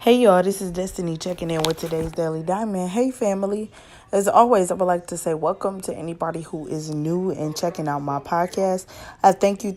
Hey y'all, this is Destiny checking in with today's Daily Diamond. Hey family. As always, I would like to say welcome to anybody who is new and checking out my podcast. I thank you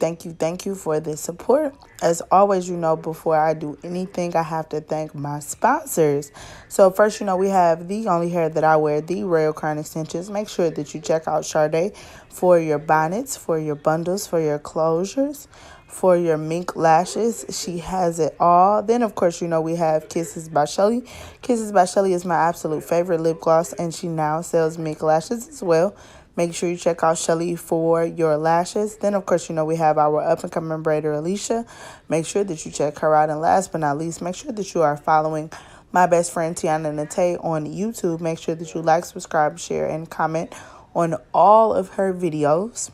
for the support. As always, before I do anything, I have to thank my sponsors. So first, we have the only hair that I wear, the Rail Crown Extensions. Make sure that you check out Sade for your bonnets, for your bundles, for your closures, for your mink lashes. She has it all. Then, of course, we have Kisses by Shelly. Kisses by Shelly is my absolute favorite lip gloss, and she now sells mink lashes as well. Make sure you check out Shelly for your lashes. Then, of course, we have our up-and-coming braider, Lisha. Make sure that you check her out. And last but not least, make sure that you are following my best friend, Tiana Nate, on YouTube. Make sure that you like, subscribe, share, and comment on all of her videos,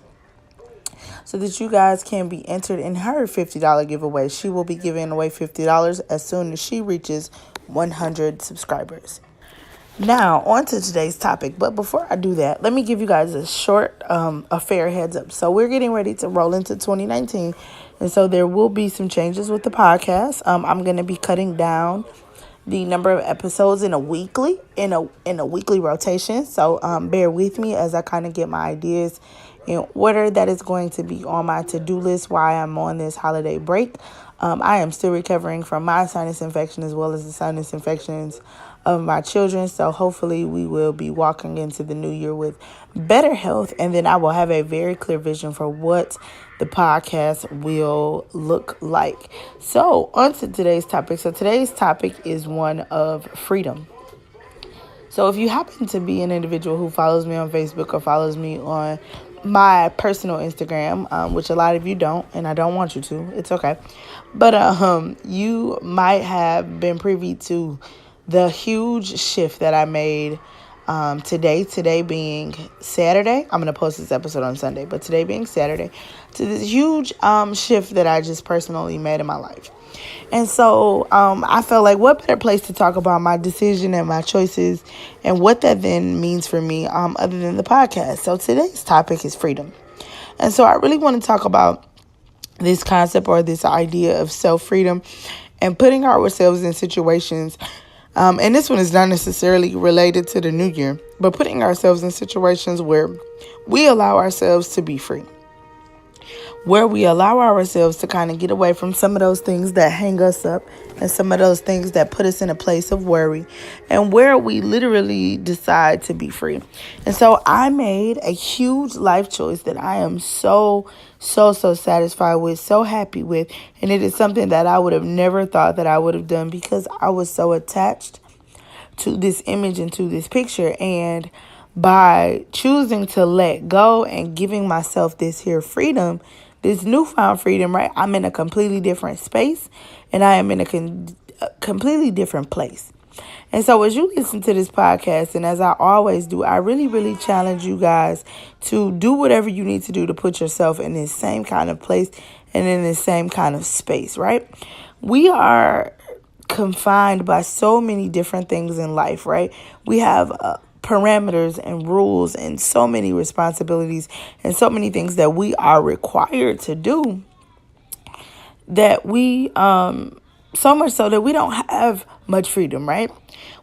so that you guys can be entered in her $50 giveaway. She will be giving away $50 as soon as she reaches 100 subscribers. Now, on to today's topic. But before I do that, let me give you guys a short, a fair heads up. So we're getting ready to roll into 2019. And so there will be some changes with the podcast. I'm going to be cutting down the number of episodes in a weekly rotation. So bear with me as I kind of get my ideas in order. That is going to be on my to-do list while I'm on this holiday break. I am still recovering from my sinus infection as well as the sinus infections of my children. So hopefully we will be walking into the new year with better health. And then I will have a very clear vision for what the podcast will look like. So on to today's topic. So today's topic is one of freedom. So if you happen to be an individual who follows me on Facebook or follows me on my personal Instagram, which a lot of you don't, and I don't want you to, it's okay. But you might have been privy to the huge shift that I made today being Saturday. I'm going to post this episode on Sunday, but today being Saturday, to this huge shift that I just personally made in my life. And so I felt like what better place to talk about my decision and my choices and what that then means for me other than the podcast. So today's topic is freedom. And so I really want to talk about this concept or this idea of self-freedom and putting ourselves in situations. And this one is not necessarily related to the new year, but putting ourselves in situations where we allow ourselves to be free, where we allow ourselves to kind of get away from some of those things that hang us up and some of those things that put us in a place of worry, and where we literally decide to be free. And so I made a huge life choice that I am so satisfied with, so happy with. And it is something that I would have never thought that I would have done because I was so attached to this image and to this picture. And by choosing to let go and giving myself this here freedom, this newfound freedom, right? I'm in a completely different space and I am in a completely different place. And so as you listen to this podcast, and as I always do, I really challenge you guys to do whatever you need to do to put yourself in this same kind of place and in this same kind of space, right? We are confined by so many different things in life, right? We have parameters and rules and so many responsibilities and so many things that we are required to do that we so much so that we don't have much freedom, right?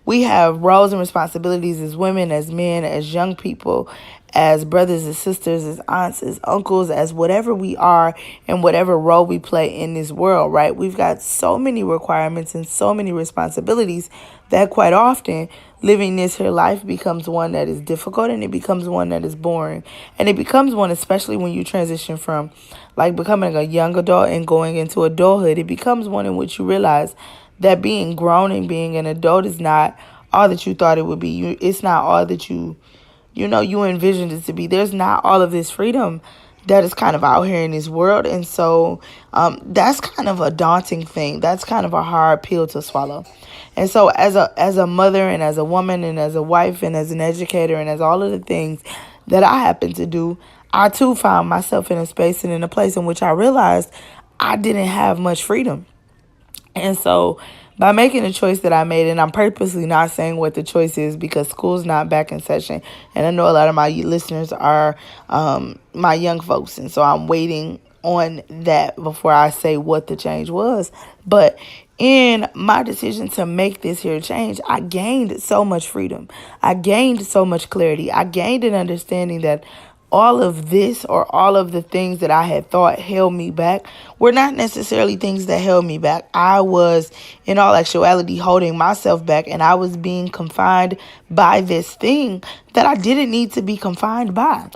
We have roles and responsibilities as women, as men, as young people, as brothers and sisters, as aunts, as uncles, as whatever we are and whatever role we play in this world, right? We've got so many requirements and so many responsibilities that quite often living this here life becomes one that is difficult, and it becomes one that is boring. And it becomes one, especially when you transition from like becoming a young adult and going into adulthood, it becomes one in which you realize that being grown and being an adult is not all that you thought it would be. It's not all that you envisioned it to be. There's not all of this freedom that is kind of out here in this world. And so that's kind of a daunting thing. That's kind of a hard pill to swallow. And so as a mother and as a woman and as a wife and as an educator and as all of the things that I happen to do, I too found myself in a space and in a place in which I realized I didn't have much freedom. And so by making the choice that I made, and I'm purposely not saying what the choice is because school's not back in session, and I know a lot of my listeners are my young folks, and so I'm waiting on that before I say what the change was. But in my decision to make this here change, I gained so much freedom. I gained so much clarity. I gained an understanding that all of this, or all of the things that I had thought held me back, were not necessarily things that held me back. I was, in all actuality, holding myself back, and I was being confined by this thing that I didn't need to be confined by.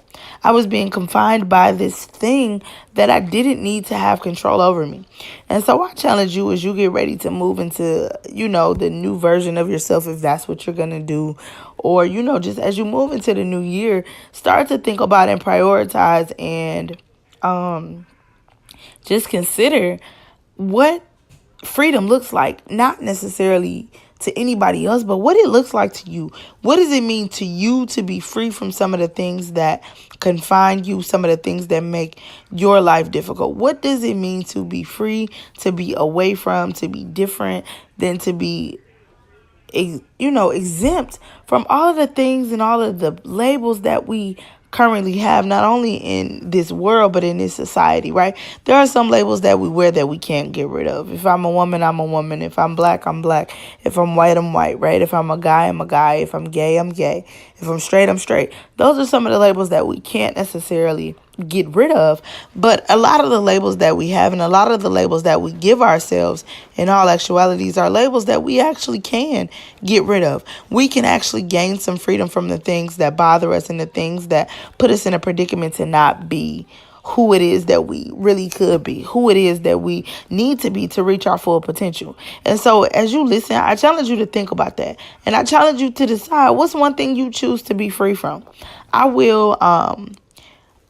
I was being confined by this thing that I didn't need to have control over me. And so I challenge you, as you get ready to move into, the new version of yourself, if that's what you're going to do, or, just as you move into the new year, start to think about and prioritize, and just consider what freedom looks like, not necessarily to anybody else, but what it looks like to you. What does it mean to you to be free from some of the things that confine you, some of the things that make your life difficult? What does it mean to be free, to be away from, to be different, than to be exempt from all of the things and all of the labels that we currently have, not only in this world, but in this society, right? There are some labels that we wear that we can't get rid of. If I'm a woman, I'm a woman. If I'm black, I'm black. If I'm white, I'm white, right? If I'm a guy, I'm a guy. If I'm gay, I'm gay. If I'm straight, I'm straight. Those are some of the labels that we can't necessarily get rid of. But a lot of the labels that we have, and a lot of the labels that we give ourselves, in all actualities, are labels that we actually can get rid of. We can actually gain some freedom from the things that bother us, and the things that put us in a predicament to not be who it is that we really could be, who it is that we need to be to reach our full potential. And so as you listen, I challenge you to think about that. And I challenge you to decide, what's one thing you choose to be free from.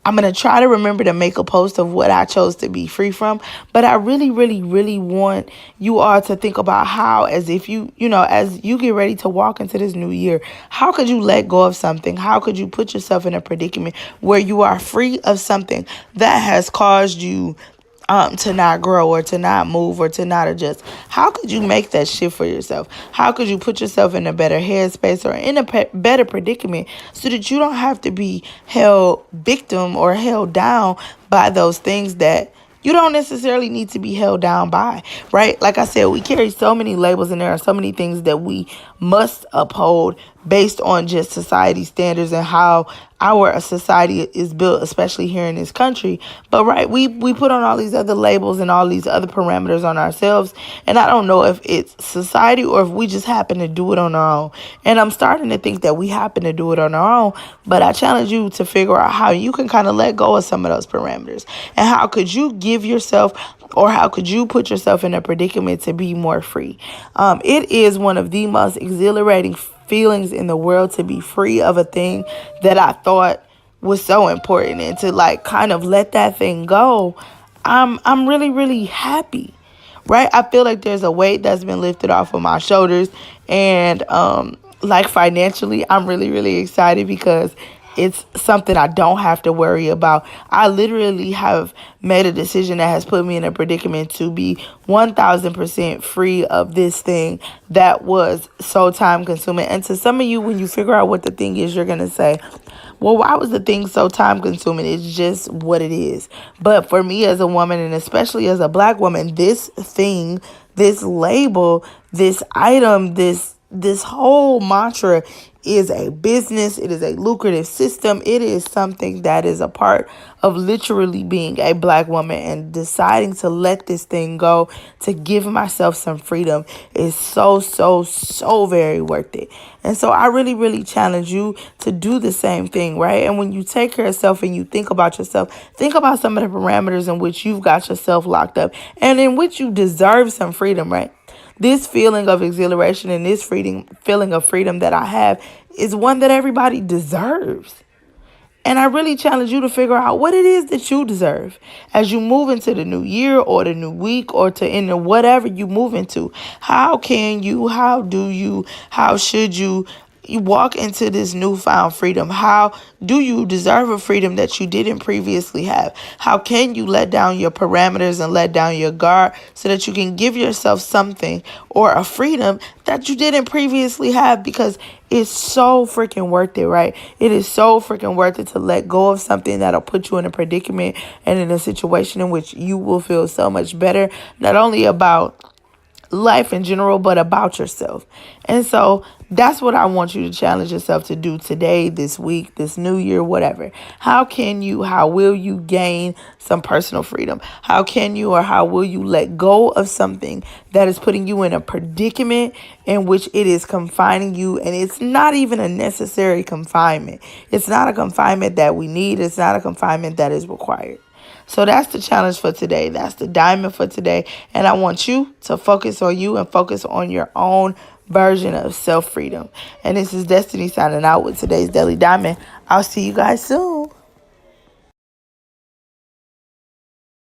I'm going to try to remember to make a post of what I chose to be free from. But I really, really, really want you all to think about how, as you get ready to walk into this new year, how could you let go of something? How could you put yourself in a predicament where you are free of something that has caused you to not grow, or to not move, or to not adjust? How could you make that shift for yourself? How could you put yourself in a better headspace, or in a better predicament, so that you don't have to be held victim or held down by those things that you don't necessarily need to be held down by, right? Like I said, we carry so many labels, and there are so many things that we must uphold based on just society standards and how our society is built, especially here in this country. But right, we put on all these other labels and all these other parameters on ourselves. And I don't know if it's society or if we just happen to do it on our own. And I'm starting to think that we happen to do it on our own. But I challenge you to figure out how you can kind of let go of some of those parameters. And how could you give yourself, or how could you put yourself in a predicament to be more free? It is one of the most exhilarating feelings in the world to be free of a thing that I thought was so important, and to kind of let that thing go. I'm really, really happy, right? I feel like there's a weight that's been lifted off of my shoulders, and financially, I'm really, really excited because it's something I don't have to worry about. I literally have made a decision that has put me in a predicament to be 1,000% free of this thing that was so time consuming. And to some of you, when you figure out what the thing is, you're going to say, well, why was the thing so time consuming? It's just what it is. But for me as a woman, and especially as a black woman, this thing, this label, this item, this whole mantra is a business. It is a lucrative system. It is something that is a part of literally being a black woman, and deciding to let this thing go, to give myself some freedom, is so, so, so very worth it. And so I really, really challenge you to do the same thing, right? And when you take care of yourself and you think about yourself, think about some of the parameters in which you've got yourself locked up, and in which you deserve some freedom, right? This feeling of exhilaration and this feeling of freedom that I have is one that everybody deserves. And I really challenge you to figure out what it is that you deserve as you move into the new year, or the new week, or to into whatever you move into. How can you, how do you, how should you walk into this newfound freedom? How do you deserve a freedom that you didn't previously have? How can you let down your parameters and let down your guard so that you can give yourself something, or a freedom that you didn't previously have? Because it's so freaking worth it, right? It is so freaking worth it to let go of something that'll put you in a predicament and in a situation in which you will feel so much better, not only about life in general, but about yourself. And so that's what I want you to challenge yourself to do today, this week, this new year, whatever. How will you gain some personal freedom? How can you or how will you let go of something that is putting you in a predicament in which it is confining you, and it's not even a necessary confinement. It's not a confinement that we need. It's not a confinement that is required. So that's the challenge for today. That's the diamond for today. And I want you to focus on you and focus on your own version of self-freedom. And this is Destiny signing out with today's Daily Diamond. I'll see you guys soon.